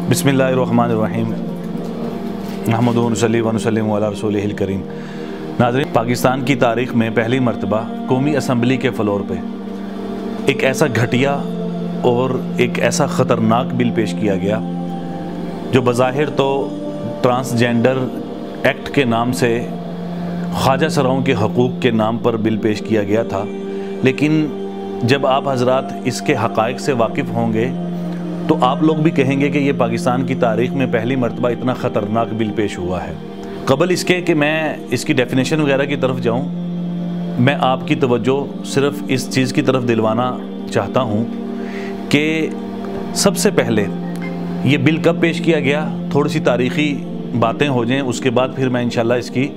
बिस्मिल्लाहिर्रहमानिर्रहीम अहमदु व नसल्ली व नसल्लिमु अला रसूलिहिल करीम। नाज़रीन, पाकिस्तान की तारीख़ में पहली मरतबा कौमी असम्बली के फ़्लोर पे एक ऐसा घटिया और एक ऐसा ख़तरनाक बिल पेश किया गया जो बज़ाहिर तो ट्रांसजेंडर एक्ट के नाम से ख्वाजा सराओं के हकूक़ के नाम पर बिल पेश किया गया था, लेकिन जब आप हज़रात इसके हक़ाइक़ से वाकिफ़ होंगे तो आप लोग भी कहेंगे कि ये पाकिस्तान की तारीख़ में पहली मरतबा इतना ख़तरनाक बिल पेश हुआ है। क़बल इसके कि मैं इसकी डेफिनेशन वगैरह की तरफ जाऊँ, मैं आपकी तवज्जो सिर्फ़ इस चीज़ की तरफ दिलवाना चाहता हूँ कि सबसे पहले ये बिल कब पेश किया गया, थोड़ी सी तारीख़ी बातें हो जाएँ, उसके बाद फिर मैं इंशाल्लाह इसकी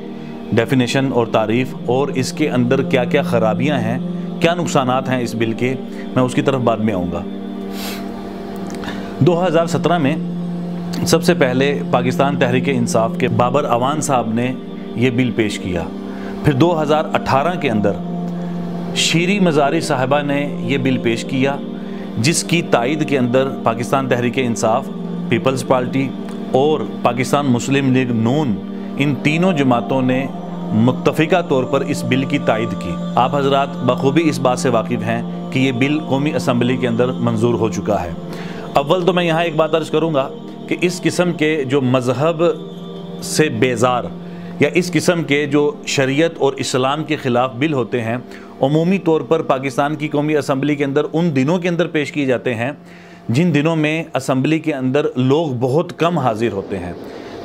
डेफिनेशन और तारीफ़ और इसके अंदर क्या क्या ख़राबियाँ हैं, क्या नुकसानात हैं इस बिल के, मैं उसकी तरफ बाद में आऊँगा। 2017 में सबसे पहले पाकिस्तान तहरीक-ए-इंसाफ के बाबर अवान साहब ने ये बिल पेश किया। फिर 2018 के अंदर शीरी मज़ारी साहिबा ने ये बिल पेश किया, जिसकी तायद के अंदर पाकिस्तान तहरीक-ए-इंसाफ, पीपल्स पार्टी और पाकिस्तान मुस्लिम लीग नून, इन तीनों जमातों ने मुत्तफ़िका तौर पर इस बिल की तायद की। आप हज़रात बखूबी इस बात से वाकिफ़ हैं कि ये बिल कौमी असम्बली के अंदर मंजूर हो चुका है। अव्वल तो मैं यहाँ एक बात अर्ज़ करूँगा कि इस किस्म के जो मज़हब से बेजार या इस किस्म के जो शरीयत और इस्लाम के ख़िलाफ़ बिल होते हैं, अमूमी तौर पर पाकिस्तान की कौमी असम्बली के अंदर उन दिनों के अंदर पेश किए जाते हैं जिन दिनों में असम्बली के अंदर लोग बहुत कम हाजिर होते हैं,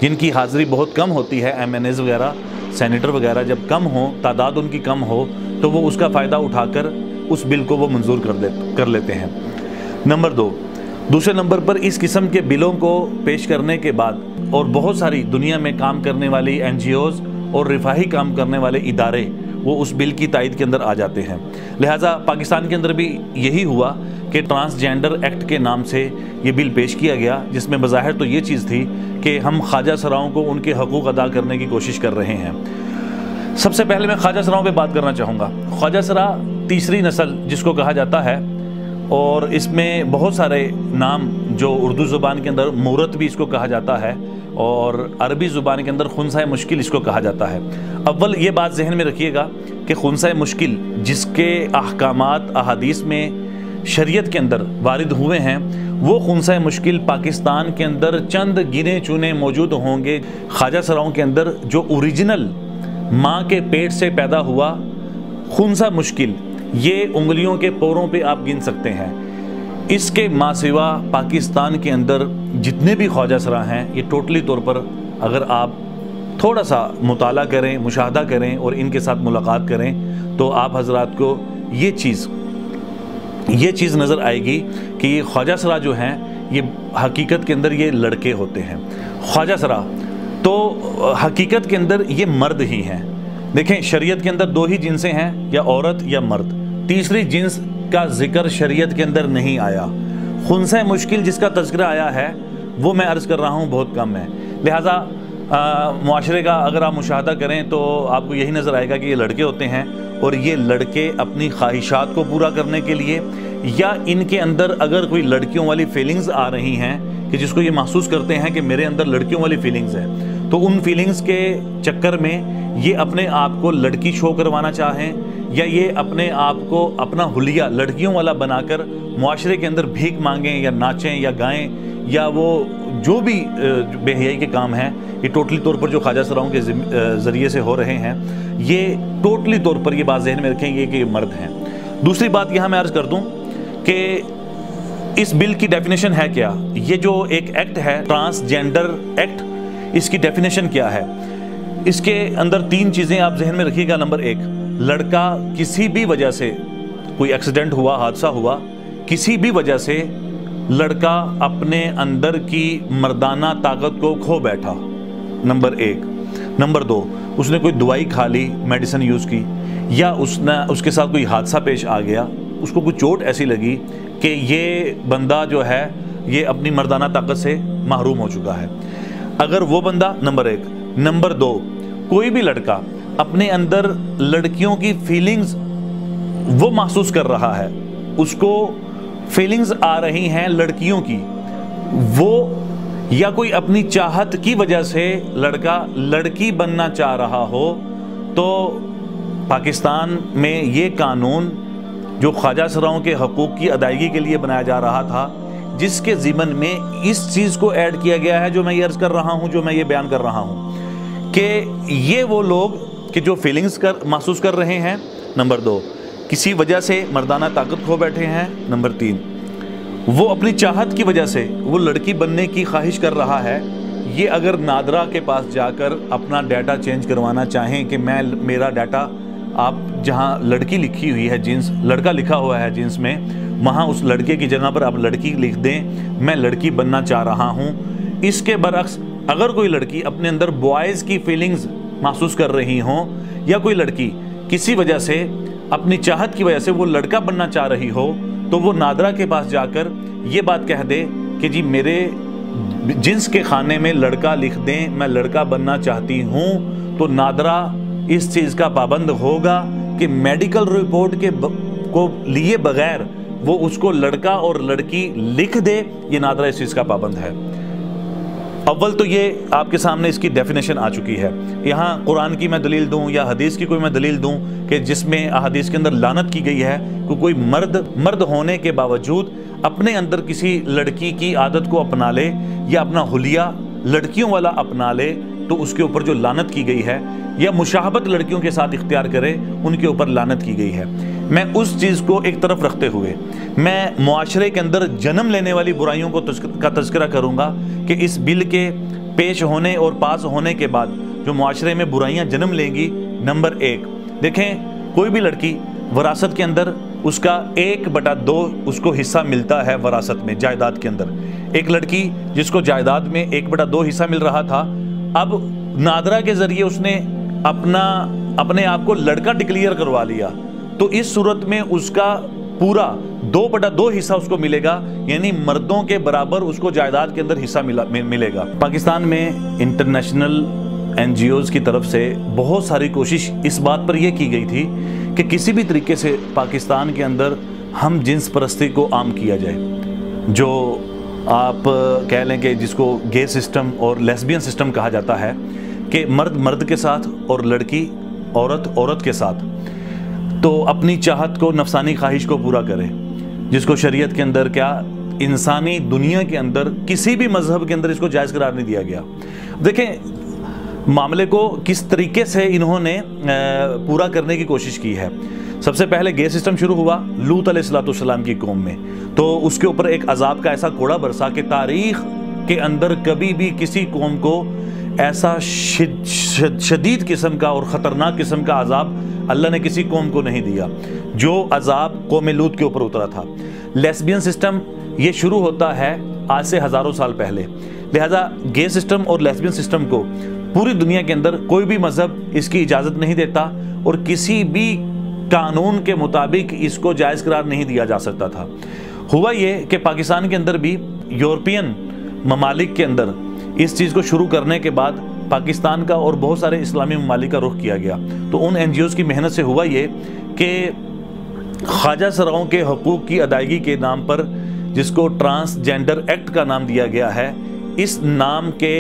जिनकी हाज़िरी बहुत कम होती है। MNAs वगैरह, सेनेटर वगैरह जब कम हो, तादाद उनकी कम हो, तो वो उसका फ़ायदा उठाकर उस बिल को वो मंजूर कर लेते हैं। नंबर 2, दूसरे नंबर पर इस किस्म के बिलों को पेश करने के बाद और बहुत सारी दुनिया में काम करने वाली NGOs और रिफाही काम करने वाले इदारे वो उस बिल की तायद के अंदर आ जाते हैं। लिहाजा पाकिस्तान के अंदर भी यही हुआ कि ट्रांसजेंडर एक्ट के नाम से ये बिल पेश किया गया, जिसमें बज़ाहिर तो ये चीज़ थी कि हम ख्वाजा सराओं को उनके हकूक़ अदा करने की कोशिश कर रहे हैं। सबसे पहले मैं ख्वाजा सराओं पर बात करना चाहूँगा। ख्वाजा सरा तीसरी नस्ल जिसको कहा जाता है, और इसमें बहुत सारे नाम जो उर्दू ज़ुबान के अंदर मूरत भी इसको कहा जाता है और अरबी ज़ुबान के अंदर खुनसा मुश्किल इसको कहा जाता है। अव्वल ये बात जहन में रखिएगा कि खुनसा मुश्किल जिसके अहकामात अहादीस में शरीयत के अंदर वारिद हुए हैं, वो खुनसा मुश्किल पाकिस्तान के अंदर चंद गिने चुने मौजूद होंगे। ख्वाजा सराओं के अंदर जो ओरिजिनल माँ के पेट से पैदा हुआ खुनसा मुश्किल, ये उंगलियों के पोरों पे आप गिन सकते हैं। इसके मासिवा पाकिस्तान के अंदर जितने भी ख्वाजा सरा हैं, ये टोटली तौर पर अगर आप थोड़ा सा मुताला करें, मुशाहदा करें और इनके साथ मुलाकात करें तो आप हजरात को ये चीज़ नज़र आएगी कि ये ख्वाजा सरा जो हैं ये हकीकत के अंदर ये लड़के होते हैं। ख्वाजा सरा तो हकीकत के अंदर ये मर्द ही हैं। देखें, शरीयत के अंदर 2 ही जिन्सें हैं, या औरत या मर्द। तीसरी जिन्स का जिक्र शरीयत के अंदर नहीं आया। खुनसा मुश्किल जिसका तज़किरा आया है वो मैं अर्ज़ कर रहा हूँ बहुत कम है। लिहाजा मुआशरे का अगर आप मुशाहदा करें तो आपको यही नज़र आएगा कि ये लड़के होते हैं और ये लड़के अपनी ख्वाहिशात को पूरा करने के लिए या इनके अंदर अगर कोई लड़कियों वाली फीलिंग्स आ रही हैं कि जिसको ये महसूस करते हैं कि मेरे अंदर लड़कियों वाली फीलिंग्स है, तो उन फीलिंग्स के चक्कर में ये अपने आप को लड़की शो करवाना चाहें या ये अपने आप को अपना हुलिया लड़कियों वाला बनाकर मुआशरे के अंदर भीख मांगें या नाचें या गाएं या वो जो भी बेहयाई के काम हैं, ये टोटली तौर पर जो ख्वाजा सराओं के ज़रिए से हो रहे हैं, ये टोटली तौर पर ये बात ज़हन में रखेंगे कि ये मर्द हैं। दूसरी बात यहाँ मैं अर्ज़ कर दूँ कि इस बिल की डेफिनेशन है क्या। ये जो एक एक्ट है ट्रांसजेंडर एक्ट, इसकी डेफिनेशन क्या है। इसके अंदर 3 चीज़ें आप जहन में रखिएगा। नंबर 1, लड़का किसी भी वजह से, कोई एक्सीडेंट हुआ, हादसा हुआ, किसी भी वजह से लड़का अपने अंदर की मर्दाना ताकत को खो बैठा, नंबर 1। नंबर 2, उसने कोई दवाई खा ली, मेडिसिन यूज़ की, या उसके साथ कोई हादसा पेश आ गया, उसको कोई चोट ऐसी लगी कि ये बंदा जो है ये अपनी मर्दाना ताकत से महरूम हो चुका है। अगर वो बंदा, नंबर 1। नंबर 2, कोई भी लड़का अपने अंदर लड़कियों की फीलिंग्स वो महसूस कर रहा है, उसको फीलिंग्स आ रही हैं लड़कियों की, वो या कोई अपनी चाहत की वजह से लड़का लड़की बनना चाह रहा हो, तो पाकिस्तान में ये कानून जो ख्वाजा सराओं के हकूक़ की अदायगी के लिए बनाया जा रहा था, जिसके ज़िमन में इस चीज़ को ऐड किया गया है जो मैं ये अर्ज़ कर रहा हूँ, जो मैं ये बयान कर रहा हूँ कि ये वो लोग कि जो फीलिंग्स महसूस कर रहे हैं, नंबर 2 किसी वजह से मर्दाना ताकत खो बैठे हैं, नंबर 3 वो अपनी चाहत की वजह से वो लड़की बनने की ख्वाहिश कर रहा है। ये अगर नादरा के पास जाकर अपना डाटा चेंज करवाना चाहें कि मेरा डाटा आप जहाँ लड़की लिखी हुई है जीन्स, लड़का लिखा हुआ है जीन्स में, वहाँ उस लड़के की जगह पर आप लड़की लिख दें, मैं लड़की बनना चाह रहा हूँ। इसके बरक्स अगर कोई लड़की अपने अंदर बॉयज़ की फीलिंग्स महसूस कर रही हों, या कोई लड़की किसी वजह से अपनी चाहत की वजह से वो लड़का बनना चाह रही हो, तो वो नादरा के पास जाकर ये बात कह दे कि जी मेरे जिन्स के खाने में लड़का लिख दें, मैं लड़का बनना चाहती हूँ, तो नादरा इस चीज़ का पाबंद होगा कि मेडिकल रिपोर्ट को लिए बगैर वो उसको लड़का और लड़की लिख दे। ये नादरा इस चीज़ का पाबंद है। अव्वल तो ये आपके सामने इसकी डेफिनेशन आ चुकी है। यहाँ कुरान की मैं दलील दूँ या हदीस की कोई मैं दलील दूँ कि जिसमें हदीस के अंदर लानत की गई है कि कोई मर्द होने के बावजूद अपने अंदर किसी लड़की की आदत को अपना ले या अपना हुलिया लड़कियों वाला अपना ले, तो उसके ऊपर जो लानत की गई है, या मुशाहबत लड़कियों के साथ इख्तियार करे, उनके ऊपर लानत की गई है। मैं उस चीज़ को एक तरफ रखते हुए मैं मुआशरे के अंदर जन्म लेने वाली बुराइयों का तज़किरा करूँगा कि इस बिल के पेश होने और पास होने के बाद जो मुआशरे में बुराइयाँ जन्म लेंगी। नंबर 1 देखें, कोई भी लड़की वरासत के अंदर उसका 1/2 उसको हिस्सा मिलता है। वरासत में जायदाद के अंदर एक लड़की जिसको जायदाद में 1/2 हिस्सा मिल रहा था, अब नादरा के ज़रिए उसने अपने आप को लड़का डिक्लेयर करवा लिया, तो इस सूरत में उसका पूरा 2/2 हिस्सा उसको मिलेगा, यानी मर्दों के बराबर उसको जायदाद के अंदर हिस्सा मिलेगा। पाकिस्तान में इंटरनेशनल NGOs की तरफ से बहुत सारी कोशिश इस बात पर यह की गई थी कि किसी भी तरीके से पाकिस्तान के अंदर हम जिन्स परस्ती को आम किया जाए, जो आप कह लें कि जिसको गे सिस्टम और लेस्बियन सिस्टम कहा जाता है, कि मर्द के साथ और लड़की औरत के साथ तो अपनी चाहत को, नफसानी ख्वाहिश को पूरा करे, जिसको शरीयत के अंदर क्या इंसानी दुनिया के अंदर किसी भी मजहब के अंदर इसको जायज़ करार नहीं दिया गया। देखें मामले को किस तरीके से इन्होंने पूरा करने की कोशिश की है। सबसे पहले गे सिस्टम शुरू हुआ लूत अलैहिस्सलाम की कौम में, तो उसके ऊपर एक अजाब का ऐसा कोड़ा बरसा कि तारीख़ के अंदर कभी भी किसी कौम को ऐसा शदीद किस्म का और ख़तरनाक किस्म का अजाब अल्लाह ने किसी कौम को नहीं दिया जो अजाब कौम लूत के ऊपर उतरा था। लेस्बियन सिस्टम ये शुरू होता है आज से हज़ारों साल पहले, लिहाजा गे सिस्टम और लेस्बियन सिस्टम को पूरी दुनिया के अंदर कोई भी मज़हब इसकी इजाज़त नहीं देता और किसी भी कानून के मुताबिक इसको जायज़ करार नहीं दिया जा सकता था। हुआ ये कि पाकिस्तान के अंदर भी यूरोपियन ममालिक के अंदर इस चीज़ को शुरू करने के बाद पाकिस्तान का और बहुत सारे इस्लामी ममालिक का रुख किया गया। तो उन NGOs की मेहनत से हुआ ये कि ख्वाजा सराओं के हकूक़ की अदायगी के नाम पर, जिसको ट्रांसजेंडर एक्ट का नाम दिया गया है, इस नाम के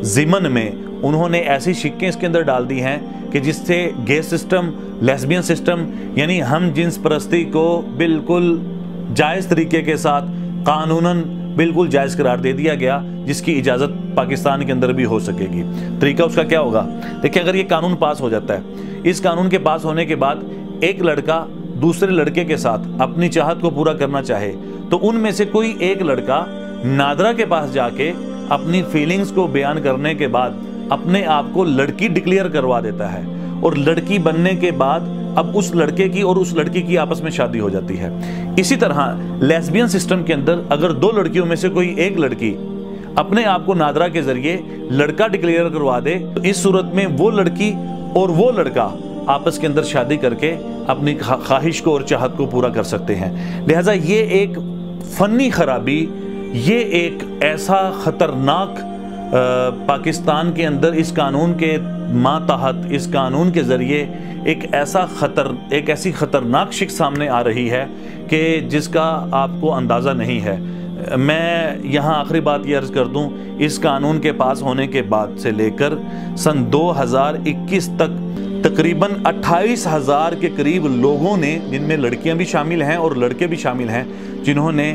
ज़िमन में उन्होंने ऐसी शिक्कें इसके अंदर डाल दी हैं कि जिससे गे सिस्टम, लेस्बियन सिस्टम यानी हम जिन्स परस्ती को बिल्कुल जायज़ तरीके के साथ कानूनन बिल्कुल जायज़ करार दे दिया गया, जिसकी इजाज़त पाकिस्तान के अंदर भी हो सकेगी। तरीका उसका क्या होगा? देखिए, अगर ये कानून पास हो जाता है, इस कानून के पास होने के बाद एक लड़का दूसरे लड़के के साथ अपनी चाहत को पूरा करना चाहे, तो उनमें से कोई एक लड़का नादरा के पास जाके अपनी फीलिंग्स को बयान करने के बाद अपने आप को लड़की डिक्लेयर करवा देता है, और लड़की बनने के बाद अब उस लड़के की और उस लड़की की आपस में शादी हो जाती है। इसी तरह लेस्बियन सिस्टम के अंदर अगर 2 लड़कियों में से कोई एक लड़की अपने आप को नादरा के जरिए लड़का डिक्लेयर करवा दे, तो इस सूरत में वो लड़की और वो लड़का आपस के अंदर शादी करके अपनी ख्वाहिश को और चाहत को पूरा कर सकते हैं। लिहाजा ये एक फ़नी खराबी, ये एक ऐसा ख़तरनाक पाकिस्तान के अंदर इस कानून के मातहत, इस कानून के ज़रिए एक ऐसी ख़तरनाक शिक सामने आ रही है कि जिसका आपको अंदाज़ा नहीं है। मैं यहाँ आखिरी बात ये अर्ज़ कर दूँ, इस कानून के पास होने के बाद से लेकर सन 2021 तक तकरीबन 28,000 के करीब लोगों ने, जिनमें लड़कियां भी शामिल हैं और लड़के भी शामिल हैं, जिन्होंने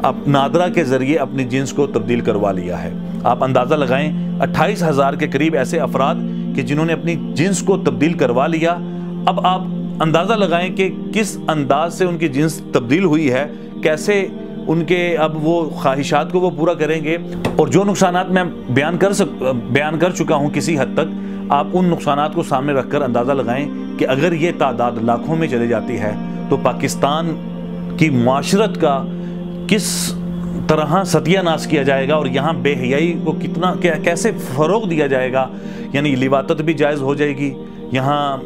अब नादरा के ज़रिए अपनी जिन्स को तब्दील करवा लिया है। आप अंदाज़ा लगाएं, 28,000 के करीब ऐसे अफराद कि जिन्होंने अपनी जिन्स को तब्दील करवा लिया। अब आप अंदाज़ा लगाएं कि किस अंदाज से उनकी जिन्स तब्दील हुई है, कैसे उनके अब वो ख्वाहिशात को वो पूरा करेंगे। और जो नुकसानात मैं बयान कर चुका हूँ किसी हद तक, आप उन नुकसानात को सामने रखकर अंदाज़ा लगाएं कि अगर ये तादाद लाखों में चली जाती है तो पाकिस्तान की माशरत का किस तरह सत्यानाश किया जाएगा और यहाँ बेहयाई को कितना कैसे फ़रोग दिया जाएगा। यानी लिवातत भी जायज़ हो जाएगी, यहाँ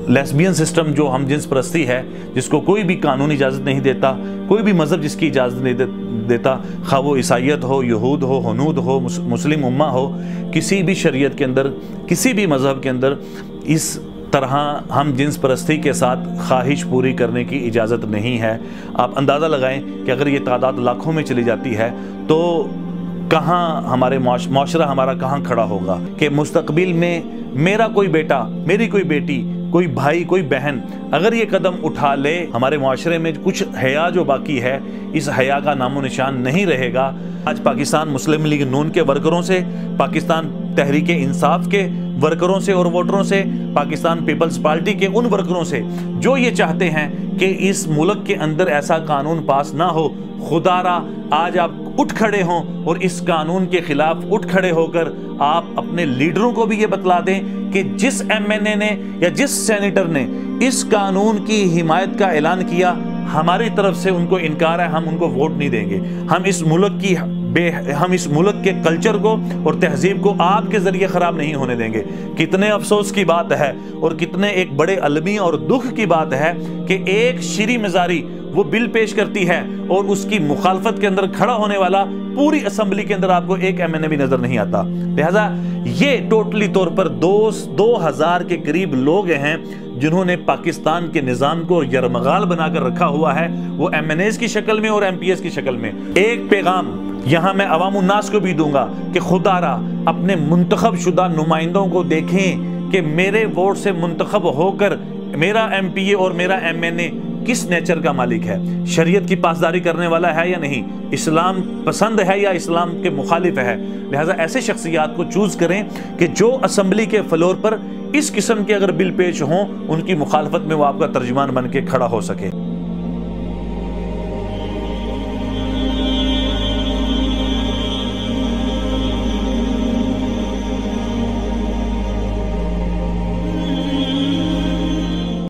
लेस्बियन सिस्टम जो हम जिन्स परस्ती है, जिसको कोई भी कानून इजाज़त नहीं देता, कोई भी मज़हब जिसकी इजाज़त नहीं देता, खा वो ईसाइयत हो, यहूद हो, हनूद हो, मुस्लिम उम्मा हो, किसी भी शरीयत के अंदर, किसी भी मज़हब के अंदर इस तरह हम जिन्स परस्ती के साथ ख्वाहिश पूरी करने की इजाज़त नहीं है। आप अंदाज़ा लगाएं कि अगर ये तादाद लाखों में चली जाती है तो कहाँ हमारे माशरा हमारा कहाँ खड़ा होगा कि मुस्तकबिल में मेरा कोई बेटा, मेरी कोई बेटी, कोई भाई, कोई बहन अगर ये कदम उठा ले, हमारे माशरे में कुछ हया जो बाकी है, इस हया का नामो निशान नहीं रहेगा। आज पाकिस्तान मुस्लिम लीग नून के वर्करों से, पाकिस्तान तहरीक इंसाफ के वर्करों से और वोटरों से, पाकिस्तान पीपल्स पार्टी के उन वर्करों से जो ये चाहते हैं कि इस मुल्क के अंदर ऐसा कानून पास ना हो, खुदारा आज आप उठ खड़े हों और इस कानून के खिलाफ उठ खड़े होकर आप अपने लीडरों को भी ये बतला दें कि जिस MNA ने या जिस सेनेटर ने इस कानून की हिमायत का ऐलान किया, हमारी तरफ से उनको इनकार है, हम उनको वोट नहीं देंगे। हम इस मुल्क के कल्चर को और तहजीब को आपके ज़रिए ख़राब नहीं होने देंगे। कितने अफसोस की बात है और कितने एक बड़े अलमी और दुख की बात है कि एक शीरी मज़ारी वो बिल पेश करती है और उसकी मुखालफत के अंदर खड़ा होने वाला पूरी असम्बली के अंदर आपको एक MNA भी नजर नहीं आता। लिहाजा ये टोटली तौर पर 2000 के करीब लोग हैं जिन्होंने पाकिस्तान के निज़ाम को यरमगाल बनाकर रखा हुआ है, वो MNAs की शक्ल में और MPs की शक्ल में। एक पैगाम यहाँ मैं अवामुन्नास को भी दूंगा कि खुदारा अपने मुंतखब शुदा नुमाइंदों को देखें कि मेरे वोट से मुंतखब होकर मेरा MPA और मेरा MNA किस नेचर का मालिक है, शरीयत की पासदारी करने वाला है या नहीं, इस्लाम पसंद है या इस्लाम के मुखालिफ है। लिहाजा ऐसे शख्सियात को चूज करें कि जो असम्बली के फ्लोर पर इस किस्म के अगर बिल पेश हों, उनकी मुखालफत में वो आपका तर्जुमान बन के खड़ा हो सके।